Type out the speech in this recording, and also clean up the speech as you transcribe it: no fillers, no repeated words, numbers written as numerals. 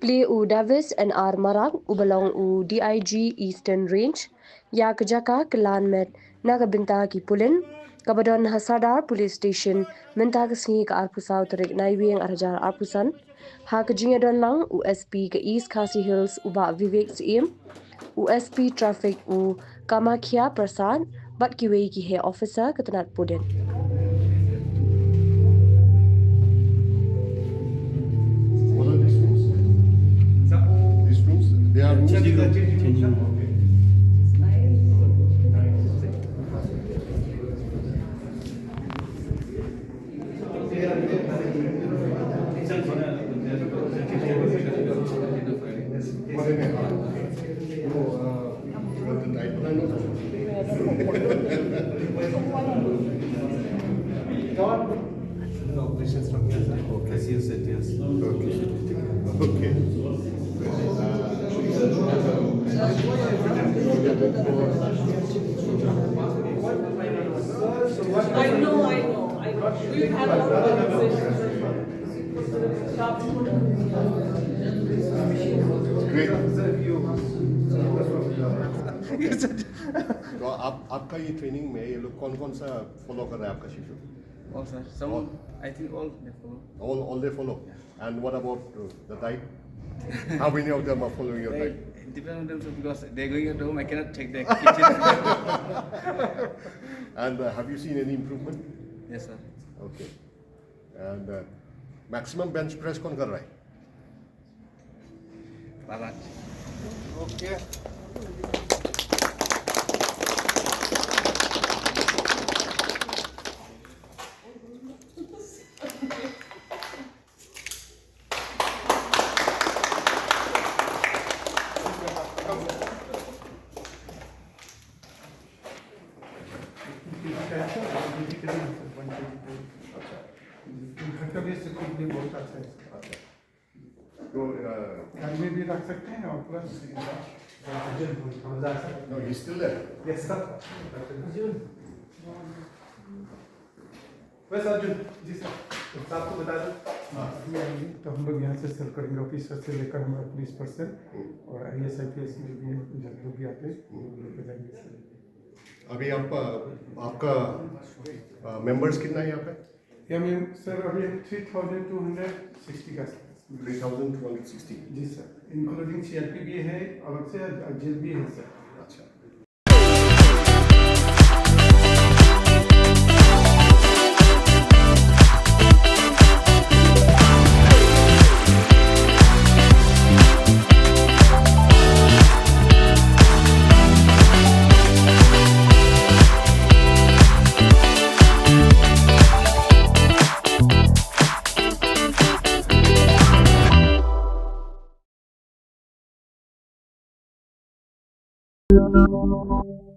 Play u Davis and R Marang ubelong u DIG Eastern Range ya kejaka kelan met naga binta ki pulin kabadon Hasadar Police Station minta kesingi ke arpusau terik naiwing arjar arpusan ha kejinga don lang USP ke East Khasi Hills uba Vivek Siem USP Traffic u Kamakhya Prasad bat kiwei ki he officer ketenat pudin. What are these rooms? These rooms, they are rooms. Changing room. What do you mean? The type plan No, this is from Cassie said yes. Okay. I know. We've had a lot of conversations. Great. तो आपका ये training में ये लोग कौन सा follow कर रहा है आपका शिशु? All sir. Some, I think all they follow. All they follow. And what about the diet? How many of them are following your diet? It depends on them sir, because they're going at home. I cannot check their kitchen. And have you seen any improvement? Yes sir. Okay. And maximum bench press कौन कर रहा है? Barat. Okay. बहुत अच्छा है तो घर में भी रख सकते हैं और plus no, he's still there. Yes sir बस अर्जुन जी सर तो आपको बता दूं तो हम लोग यहाँ से सर्कलिंग ऑफिसर से लेकर हमारा पुलिस पर्सन और IAS IPS में भी जब लोग भी आते हैं वो लोग लेकर जाएंगे सर अभी आपका मेंबर्स कितना है यहाँ पे? या मैं सर अभी 3260 का 3260. जी सर इंक्लूडिंग CRP भी है अलग से जेल भी है सर अच्छा. Thank you.